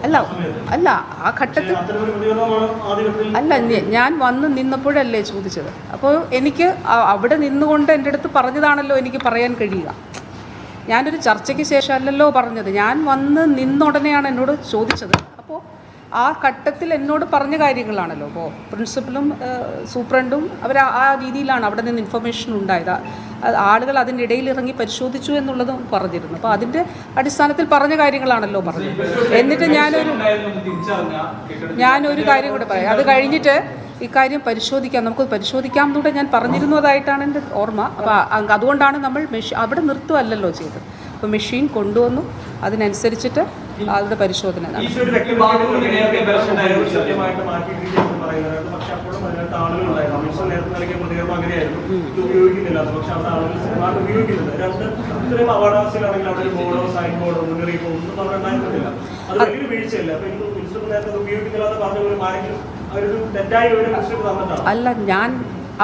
അല്ല അല്ല ആ ഘട്ടത്തിൽ അല്ല ഞാൻ വന്ന് നിന്നപ്പോഴല്ലേ ചോദിച്ചത്. അപ്പോൾ എനിക്ക് അവിടെ നിന്നുകൊണ്ട് എൻ്റെ അടുത്ത് പറഞ്ഞതാണല്ലോ എനിക്ക് പറയാൻ കഴിയുക. ഞാനൊരു ചർച്ചയ്ക്ക് ശേഷം അല്ലല്ലോ പറഞ്ഞത്. ഞാൻ വന്ന് നിന്നുടനെയാണ് എന്നോട് ചോദിച്ചത്. അപ്പോൾ ആ ഘട്ടത്തിൽ എന്നോട് പറഞ്ഞ കാര്യങ്ങളാണല്ലോ. അപ്പോൾ പ്രിൻസിപ്പലും സൂപ്രണ്ടും അവർ ആ രീതിയിലാണ് അവിടെ നിന്ന് ഇൻഫർമേഷൻ ഉണ്ടായത്. ആളുകൾ അതിൻ്റെ ഇടയിൽ ഇറങ്ങി പരിശോധിച്ചു എന്നുള്ളതും പറഞ്ഞിരുന്നു. അപ്പോൾ അതിൻ്റെ അടിസ്ഥാനത്തിൽ പറഞ്ഞ കാര്യങ്ങളാണല്ലോ പറഞ്ഞത്. എന്നിട്ട് ഞാനൊരു കാര്യം കൂടെ പറയാം. അത് കഴിഞ്ഞിട്ട് ഇക്കാര്യം പരിശോധിക്കാം, നമുക്ക് പരിശോധിക്കാം എന്നൂടെ ഞാൻ പറഞ്ഞിരുന്നതായിട്ടാണ് എൻ്റെ ഓർമ്മ. അപ്പോൾ അതുകൊണ്ടാണ് നമ്മൾ അവിടെ നിർത്തുകയല്ലല്ലോ ചെയ്തത്. അപ്പോൾ മെഷീൻ കൊണ്ടുവന്നു, അതിനനുസരിച്ചിട്ട് അതിൻ്റെ പരിശോധന അല്ല. ഞാൻ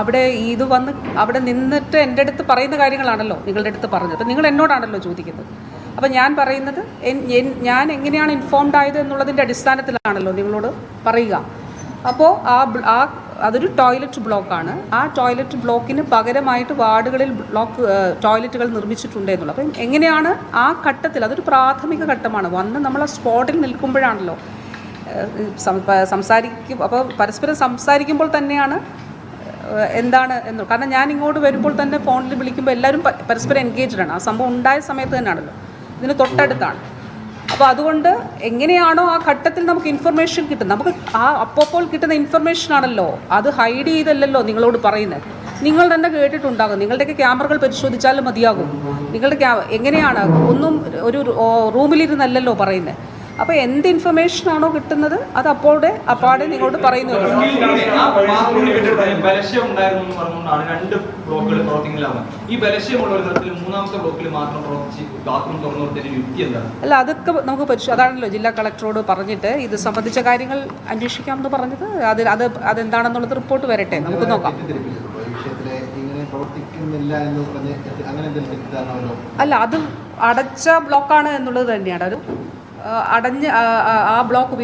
അവിടെ ഇത് വന്ന് അവിടെ നിന്നിട്ട് എൻ്റെ അടുത്ത് പറയുന്ന കാര്യങ്ങളാണല്ലോ നിങ്ങളുടെ അടുത്ത് പറഞ്ഞത്. അപ്പം നിങ്ങൾ എന്നോടാണല്ലോ ചോദിക്കുന്നത്. അപ്പം ഞാൻ പറയുന്നത് ഞാൻ എങ്ങനെയാണ് ഇൻഫോംഡ് ആയത് എന്നുള്ളതിൻ്റെ അടിസ്ഥാനത്തിലാണല്ലോ നിങ്ങളോട് പറയുക. അപ്പോൾ അതൊരു ടോയ്ലറ്റ് ബ്ലോക്കാണ്. ആ ടോയ്ലറ്റ് ബ്ലോക്കിന് പകരമായിട്ട് വാർഡുകളിൽ ടോയ്ലറ്റുകൾ നിർമ്മിച്ചിട്ടുണ്ട് എന്നുള്ളത്. അപ്പം എങ്ങനെയാണ് ആ ഘട്ടത്തിൽ, അതൊരു പ്രാഥമിക ഘട്ടമാണ്. വന്ന് നമ്മൾ ആ സ്പോട്ടിൽ നിൽക്കുമ്പോഴാണല്ലോ അപ്പോൾ പരസ്പരം സംസാരിക്കുമ്പോൾ തന്നെയാണ് എന്താണ് എന്ന്. കാരണം ഞാൻ ഇങ്ങോട്ട് വരുമ്പോൾ തന്നെ ഫോണിൽ വിളിക്കുമ്പോൾ എല്ലാവരും പരസ്പരം എൻഗേജ്ഡാണ്. ആ സംഭവം ഉണ്ടായ സമയത്ത് തന്നെയാണല്ലോ, ഇതിന് തൊട്ടടുത്താണ്. അപ്പോൾ അതുകൊണ്ട് എങ്ങനെയാണോ ആ ഘട്ടത്തിൽ നമുക്ക് ഇൻഫർമേഷൻ കിട്ടുന്നത്, നമുക്ക് ആ അപ്പോൾ കിട്ടുന്ന ഇൻഫർമേഷനാണല്ലോ, അത് ഹൈഡ് ചെയ്തല്ലല്ലോ നിങ്ങളോട് പറയുന്നത്. നിങ്ങൾ തന്നെ കേട്ടിട്ടുണ്ടാകും. നിങ്ങളുടെയൊക്കെ ക്യാമറകൾ പരിശോധിച്ചാലും മതിയാകും. നിങ്ങളുടെ എങ്ങനെയാണ് ഒന്നും ഒരു റൂമിലിരുന്നല്ലല്ലോ പറയുന്നത്. അപ്പോൾ എന്ത് ഇൻഫർമേഷനാണോ കിട്ടുന്നത് അത് അപ്പാടെ നിങ്ങളോട് പറയുന്നു. അല്ല, അതൊക്കെ നമുക്ക് അതാണല്ലോ ജില്ലാ കളക്ടറോട് പറഞ്ഞിട്ട് ഇത് സംബന്ധിച്ച കാര്യങ്ങൾ അന്വേഷിക്കാമെന്ന് പറഞ്ഞത്. അതെന്താണെന്നുള്ളത് റിപ്പോർട്ട് വരട്ടെ, നമുക്ക് നോക്കാം. അല്ല, അത് അടച്ച ബ്ലോക്കാണ് എന്നുള്ളത് തന്നെയാണ്. ഒരു ആ ബ്ലോക്ക്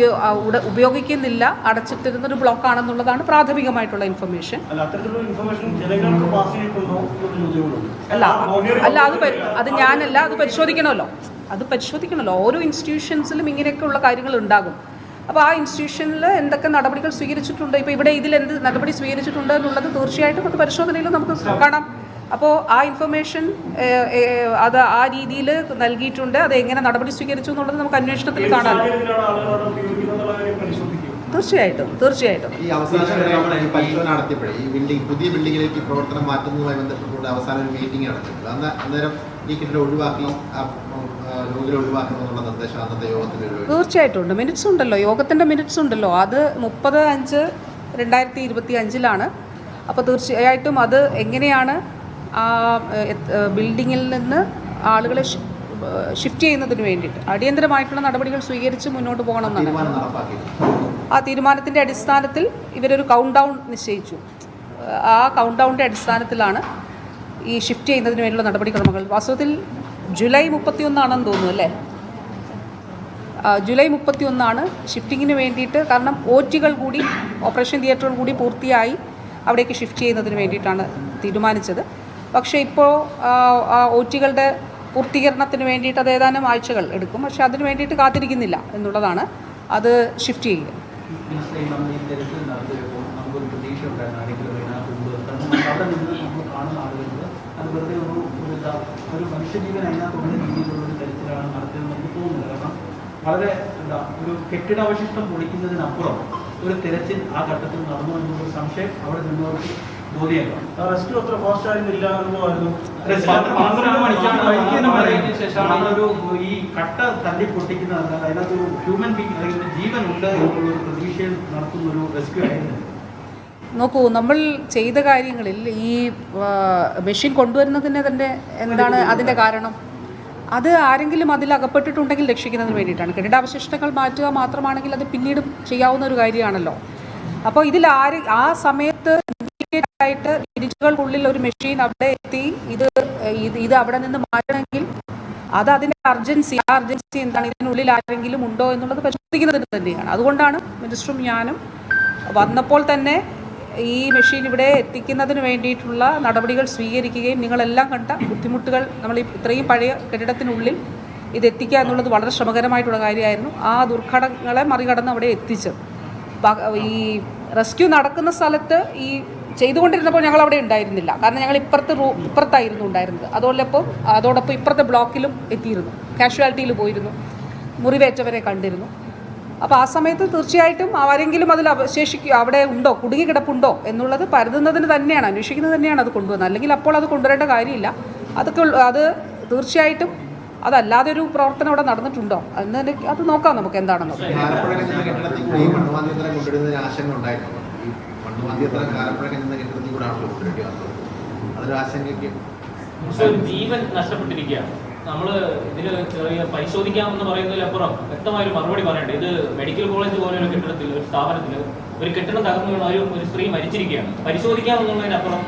ഉപയോഗിക്കുന്നില്ല, അടച്ചിട്ടിരുന്നൊരു ബ്ലോക്കാണെന്നുള്ളതാണ് പ്രാഥമികമായിട്ടുള്ള ഇൻഫർമേഷൻ. അല്ല അത് ഞാനല്ല, അത് പരിശോധിക്കണമല്ലോ. ഓരോ ഇൻസ്റ്റിറ്റ്യൂഷൻസിലും ഇങ്ങനെയൊക്കെ ഉള്ള കാര്യങ്ങൾ ഉണ്ടാകും. അപ്പോൾ ആ ഇൻസ്റ്റിറ്റ്യൂഷനിൽ എന്തൊക്കെ നടപടികൾ സ്വീകരിച്ചിട്ടുണ്ട്, ഇപ്പോൾ ഇവിടെ ഇതിലെന്ത് നടപടി സ്വീകരിച്ചിട്ടുണ്ട് എന്നുള്ളത് തീർച്ചയായിട്ടും അത് പരിശോധനയിൽ നമുക്ക് കാണാം. അപ്പോൾ ആ ഇൻഫർമേഷൻ അത് ആ രീതിയിൽ നൽകിയിട്ടുണ്ട്. അത് എങ്ങനെ നടപടി സ്വീകരിച്ചു എന്നുള്ളത് നമുക്ക് അന്വേഷണത്തിൽ കാണാം. തീർച്ചയായിട്ടും. ഈ പരിശോധന നടത്തിയപ്പോഴേ ഈ പുതിയ ബിൽഡിങ്ങിലേക്ക് പ്രവർത്തനം മാറ്റുന്നതുമായി ബന്ധപ്പെട്ടുകൊണ്ട് അവസാനം ഒരു മീറ്റിംഗ് നടത്തിയിട്ടുണ്ട്. അന്നേരം ഈ കെട്ടിടം ഒഴിവാക്കി ഒഴിവാക്കണമെന്നുള്ള നിർദ്ദേശം അന്നത്തെ യോഗത്തിൽ തീർച്ചയായിട്ടും ഉണ്ട്. മിനിറ്റ്സ് ഉണ്ടല്ലോ, യോഗത്തിൻ്റെ മിനിറ്റ്സ് ഉണ്ടല്ലോ. അത് 30/5/2025 അപ്പോൾ തീർച്ചയായിട്ടും അത് എങ്ങനെയാണ് ആ ബിൽഡിങ്ങിൽ നിന്ന് ആളുകളെ ഷിഫ്റ്റ് ചെയ്യുന്നതിന് വേണ്ടിയിട്ട് അടിയന്തരമായിട്ടുള്ള നടപടികൾ സ്വീകരിച്ച് മുന്നോട്ട് പോകണമെന്നാണ്. ആ തീരുമാനത്തിൻ്റെ അടിസ്ഥാനത്തിൽ ഇവരൊരു കൗണ്ട് ഡൗൺ നിശ്ചയിച്ചു. ആ കൗണ്ട് ഡൗണിൻ്റെ അടിസ്ഥാനത്തിലാണ് ഈ ഷിഫ്റ്റ് ചെയ്യുന്നതിന് വേണ്ടിയുള്ള നടപടിക്രമങ്ങൾ. വാസ്തവത്തിൽ ജൂലൈ 31 തോന്നുന്നു അല്ലേ? ജൂലൈ 31 ഷിഫ്റ്റിങ്ങിന് വേണ്ടിയിട്ട്. കാരണം OTകൾ കൂടി, ഓപ്പറേഷൻ തിയേറ്ററുകൾ കൂടി പൂർത്തിയായി അവിടേക്ക് ഷിഫ്റ്റ് ചെയ്യുന്നതിന് വേണ്ടിയിട്ടാണ് തീരുമാനിച്ചത്. പക്ഷേ ഇപ്പോൾ OTകളുടെ പൂർത്തീകരണത്തിന് വേണ്ടിയിട്ട് അത് ഏതാനും ആഴ്ചകൾ എടുക്കും. പക്ഷേ അതിന് വേണ്ടിയിട്ട് കാത്തിരിക്കുന്നില്ല എന്നുള്ളതാണ്. അത് ഷിഫ്റ്റ് ചെയ്യുക. വളരെ ഒരു കെട്ടിടാവശിഷ്ടം പൊളിക്കുന്നതിനപ്പുറം ഒരു തിരച്ചിൽ ആ ഘട്ടത്തിൽ നടന്നു എന്നൊരു സംശയം അവിടെ നിന്നവർക്ക് ബോധ്യമല്ല. ഈ കട്ട തല്ലി പൊട്ടിക്കുന്നത് അതിനകത്തൊരു ഹ്യൂമൻ ബീങ് അല്ലെങ്കിൽ ജീവൻ ഉണ്ട് എന്നുള്ളൊരു പ്രതീക്ഷയിൽ നടത്തുന്ന ഒരു റെസ്ക്യൂ ആയിരുന്നു. നോക്കൂ, നമ്മൾ ചെയ്ത കാര്യങ്ങളിൽ ഈ മെഷീൻ കൊണ്ടുവരുന്നതിന് തന്നെ എന്താണ് അതിൻ്റെ കാരണം? അത് ആരെങ്കിലും അതിൽ അകപ്പെട്ടിട്ടുണ്ടെങ്കിൽ രക്ഷിക്കുന്നതിന് വേണ്ടിയിട്ടാണ്. കെട്ടിടാവശിഷ്ടങ്ങൾ മാറ്റുക മാത്രമാണെങ്കിൽ അത് പിന്നീട് ചെയ്യാവുന്ന ഒരു കാര്യമാണല്ലോ. അപ്പോൾ ഇതിൽ ആ സമയത്ത് മിനിറ്റുകൾക്കുള്ളിൽ ഒരു മെഷീൻ അവിടെ എത്തി ഇത് അവിടെ നിന്ന് മാറ്റണമെങ്കിൽ അത് അതിൻ്റെ അർജൻസി എന്താണ്, ഇതിനുള്ളിൽ ആരെങ്കിലും ഉണ്ടോ എന്നുള്ളത് പരിശോധിക്കുന്നതിന് തന്നെയാണ്. അതുകൊണ്ടാണ് മിനിസ്റ്ററും ഞാനും വന്നപ്പോൾ തന്നെ ഈ മെഷീൻ ഇവിടെ എത്തിക്കുന്നതിന് വേണ്ടിയിട്ടുള്ള നടപടികൾ സ്വീകരിക്കുകയും നിങ്ങളെല്ലാം കണ്ട ബുദ്ധിമുട്ടുകൾ, നമ്മൾ ഇത്രയും പഴയ കെട്ടിടത്തിനുള്ളിൽ ഇത് എത്തിക്കുക എന്നുള്ളത് വളരെ ശ്രമകരമായിട്ടുള്ള കാര്യമായിരുന്നു. ആ ദുർഘടങ്ങളെ മറികടന്ന് അവിടെ എത്തിച്ചത്. ഈ റെസ്ക്യൂ നടക്കുന്ന സ്ഥലത്ത് ഈ ചെയ്തുകൊണ്ടിരുന്നപ്പോൾ ഞങ്ങൾ അവിടെ ഉണ്ടായിരുന്നില്ല. കാരണം ഞങ്ങൾ ഇപ്പുറത്തായിരുന്നു ഉണ്ടായിരുന്നത്. അതോടൊപ്പം ഇപ്പുറത്തെ ബ്ലോക്കിലും എത്തിയിരുന്നു, കാഷ്വാലിറ്റിയിൽ പോയിരുന്നു, മുറിവേറ്റവരെ കണ്ടിരുന്നു. അപ്പോൾ ആ സമയത്ത് തീർച്ചയായിട്ടും ആരെങ്കിലും അതിൽ അവിടെ ഉണ്ടോ, കുടുങ്ങിക്കിടപ്പുണ്ടോ എന്നുള്ളത് പരതുന്നതിന് തന്നെയാണ്, അന്വേഷിക്കുന്നത് തന്നെയാണ് അത് കൊണ്ടുവന്നത്. അല്ലെങ്കിൽ അപ്പോൾ അത് കൊണ്ടുവരേണ്ട കാര്യമില്ല. അത് തീർച്ചയായിട്ടും അതല്ലാതെ ഒരു പ്രവർത്തനം അവിടെ നടന്നിട്ടുണ്ടോ എന്ന് അത് നോക്കാം നമുക്ക് എന്താണെന്ന്. ജീവൻ നഷ്ടപ്പെട്ടിരിക്കുകയാണ്. നമ്മൾ ഇതിൽ ചെറിയ പരിശോധിക്കാമെന്ന് പറയുന്നതിലപ്പുറം വ്യക്തമായൊരു മറുപടി പറയണ്ടേ. ഇത് മെഡിക്കൽ കോളേജ് പോലെ ഒരു കെട്ടിടത്തിൽ, ഒരു സ്ഥാപനത്തിൽ ഒരു കെട്ടിടം തകർന്നു വീണ ഒരു സ്ത്രീ മരിച്ചിരിക്കുകയാണ്. പരിശോധിക്കാമെന്നുള്ളതിനപ്പുറം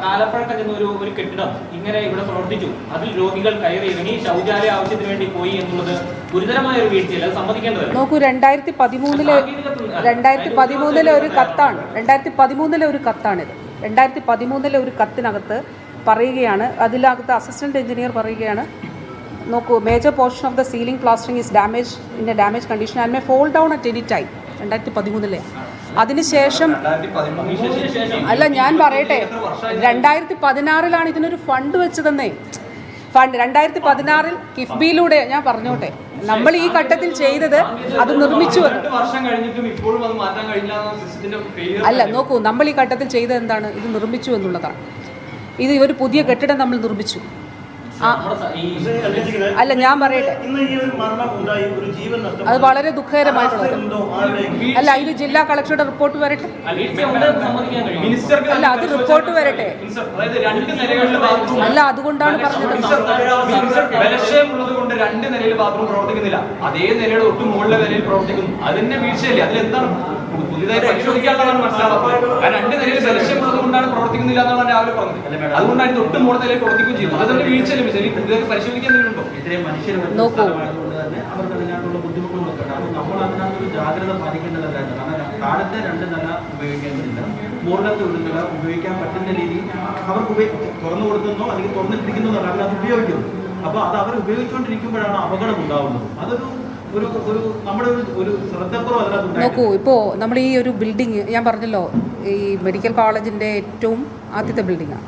കാലപ്പഴക്കം ചെന്ന ഒരു കെട്ടിടം ഇങ്ങനെ ഇവിടെ പ്രവർത്തിച്ചു, അതിൽ രോഗികൾ കയറി ഇറങ്ങി ശൗചാലയ ആവശ്യത്തിന് വേണ്ടി പോയി എന്നുള്ളത് ഗുരുതരമായ ഒരു വീഴ്ചയല്ല, അത് സമ്മതിക്കേണ്ടതല്ല. നോക്കൂ, 2013 ഒരു കത്താണ്. 2013 ഒരു കത്താണിത്. 2013 ഒരു കത്തിനകത്ത് പറയുകയാണ്, അതിനകത്ത് അസിസ്റ്റന്റ് എഞ്ചിനീയർ പറയുകയാണ്, നോക്കൂ, major portion of the ceiling plastering is damage in a damage condition and may fall down at any time. 2013 അതിനുശേഷം അല്ല, ഞാൻ പറയട്ടെ, 2016 ഇതിനൊരു ഫണ്ട് വെച്ചതെന്നേ. 2016 കിഫ്ബിയിലൂടെ ഞാൻ പറഞ്ഞോട്ടെ, നമ്മൾ ഈ ഘട്ടത്തിൽ ചെയ്തത് അത് നിർമ്മിച്ചു. അല്ല, നോക്കൂ, നമ്മൾ ഈ ഘട്ടത്തിൽ ചെയ്തത് എന്താണ്, ഇത് നിർമ്മിച്ചു എന്നുള്ളതാണ്. ഇത് ഒരു പുതിയ കെട്ടിടം നമ്മൾ നിർമ്മിച്ചു. അല്ല, ഞാൻ പറയട്ടെ, അത് വളരെ ദുഃഖകരമായിട്ടുള്ളത്. അല്ല, ഇത് ജില്ലാ കളക്ടറുടെ റിപ്പോർട്ട് വരട്ടെ. അല്ല, അത് റിപ്പോർട്ട് വരട്ടെ. അല്ല, അതുകൊണ്ടാണ് പറഞ്ഞത്. രണ്ട് നിലയിൽ ബാത്റൂം പ്രവർത്തിക്കുന്നില്ല, അതേ നിലയുടെ ഒട്ടും മുകളിലെ നിലയിൽ പ്രവർത്തിക്കുന്നു. അതിന്റെ വീഴ്ചയല്ലേ? അതിലെന്താണ് പുതിയതായി പരിശോധിക്കാനുള്ളതാണ് മനസ്സിലാവുന്നത്. കാരണം രണ്ട് നിലയിൽ ബലക്ഷയമുള്ളത് കൊണ്ടാണ് പ്രവർത്തിക്കുന്നില്ല എന്നാണ് രാവിലെ പറഞ്ഞത്. അതുകൊണ്ടാണ് തൊട്ട് മുകളിൽ നിലയിൽ പ്രവർത്തിക്കുകയും ചെയ്യുന്നത്. അതിന്റെ വീഴ്ചയല്ലേ? പുതിയതായി പരിശോധിക്കുന്നുണ്ടോ? ഇത്രയും മനുഷ്യരെ തന്നെ അവർക്ക് അതിനകത്തുള്ള ബുദ്ധിമുട്ടുകളൊക്കെ ഉണ്ട്. അപ്പോൾ നമ്മൾ അതിനകത്തൊരു ജാഗ്രത പാലിക്കേണ്ടത് കാര്യമാണ്. കാരണം താഴത്തെ 2 നില ഉപയോഗിക്കേണ്ടതില്ല, മുകളിലത്തെ ഒരു നില ഉപയോഗിക്കാൻ പറ്റുന്ന രീതിയിൽ അവർക്ക് തുറന്നു കൊടുക്കുന്നോ അല്ലെങ്കിൽ തുറന്നിട്ടിരിക്കുന്നോ അതിനകത്ത് ഉപയോഗിക്കുന്നു. അപ്പോൾ അത് അവർ ഉപയോഗിച്ചുകൊണ്ടിരിക്കുമ്പോഴാണ് അപകടം ഉണ്ടാവുന്നത്. അതൊരു നമ്മുടെ ഒരു ശ്രദ്ധക്കുറവ് അതിനകത്ത്. നോക്കൂ, ഇപ്പോൾ നമ്മൾ ഈ ഒരു ബിൽഡിങ്, ഞാൻ പറഞ്ഞല്ലോ, ഈ മെഡിക്കൽ കോളേജിൻ്റെ ഏറ്റവും ആദ്യത്തെ ബിൽഡിങ്ങാണ്,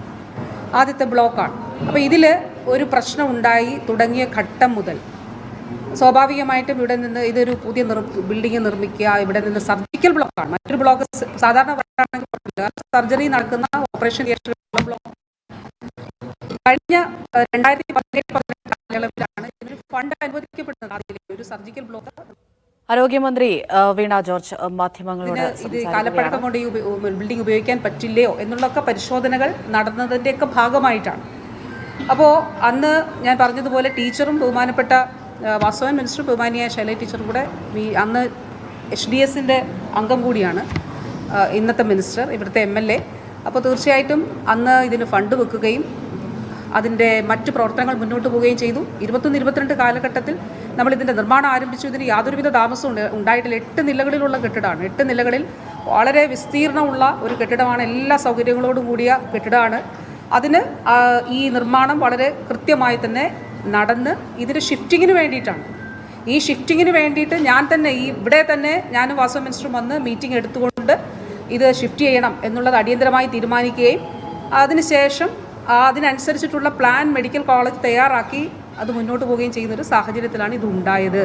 ആദ്യത്തെ ബ്ലോക്കാണ്. അപ്പോൾ ഇതിൽ ഒരു പ്രശ്നം ഉണ്ടായി തുടങ്ങിയ ഘട്ടം മുതൽ സ്വാഭാവികമായിട്ടും ഇവിടെ നിന്ന് ഇതൊരു പുതിയ ബിൽഡിംഗ് നിർമ്മിക്കുക, ഇവിടെ നിന്ന് സർജിക്കൽ ബ്ലോക്കാണ്. മറ്റൊരു ബ്ലോക്ക് സാധാരണ സർജറി നടക്കുന്ന ഓപ്പറേഷൻ തിയേറ്ററുള്ള ബ്ലോക്ക്. കഴിഞ്ഞ 2017-18 കാലയളവിലാണ് ഇതിന് ഫണ്ട് അനുവദിക്കപ്പെടുന്നത്, ഒരു സർജിക്കൽ ബ്ലോക്ക്. ആരോഗ്യമന്ത്രി വീണ ജോർജ് മാധ്യമങ്ങളോട് ഇത് കാലപ്പഴക്കം കൊണ്ട് ഈ ബിൽഡിംഗ് ഉപയോഗിക്കാൻ പറ്റില്ലയോ എന്നുള്ളൊക്കെ പരിശോധനകൾ നടന്നതിൻ്റെയൊക്കെ ഭാഗമായിട്ടാണ്. അപ്പോൾ അന്ന് ഞാൻ പറഞ്ഞതുപോലെ ടീച്ചറും ബഹുമാനപ്പെട്ട വാസവൻ മിനിസ്റ്ററും ബഹുമാനിയായ ശൈലജ ടീച്ചറും കൂടെ അന്ന് HDS-ന്റെ അംഗം കൂടിയാണ് ഇന്നത്തെ മിനിസ്റ്റർ, ഇവിടുത്തെ MLA. അപ്പോൾ തീർച്ചയായിട്ടും അന്ന് ഇതിന് ഫണ്ട് വെക്കുകയും അതിൻ്റെ മറ്റു പ്രവർത്തനങ്ങൾ മുന്നോട്ട് പോവുകയും ചെയ്തു. 21-22 കാലഘട്ടത്തിൽ നമ്മളിതിൻ്റെ നിർമ്മാണം ആരംഭിച്ചു. ഇതിന് യാതൊരുവിധ താമസവും ഉണ്ടായിട്ടില്ല. 8 നിലകളിലുള്ള കെട്ടിടമാണ്. 8 നിലകളിൽ വളരെ വിസ്തീർണമുള്ള ഒരു കെട്ടിടമാണ്, എല്ലാ സൗകര്യങ്ങളോടും കൂടിയ കെട്ടിടമാണ്. അതിന് ഈ നിർമ്മാണം വളരെ കൃത്യമായി തന്നെ നടന്ന് ഇതിന് ഷിഫ്റ്റിങ്ങിന് വേണ്ടിയിട്ടാണ്. ഈ ഷിഫ്റ്റിങ്ങിന് വേണ്ടിയിട്ട് ഇവിടെ തന്നെ ഞാനും വാസവ മിനിസ്റ്ററും വന്ന് മീറ്റിംഗ് എടുത്തുകൊണ്ട് ഇത് ഷിഫ്റ്റ് ചെയ്യണം എന്നുള്ളത് അടിയന്തരമായി തീരുമാനിക്കുകയും അതിനുശേഷം അതിനനുസരിച്ചിട്ടുള്ള പ്ലാൻ മെഡിക്കൽ കോളേജ് തയ്യാറാക്കി അത് മുന്നോട്ട് പോവുകയും ചെയ്യുന്നൊരു സാഹചര്യത്തിലാണ് ഇത് ഉണ്ടായത്.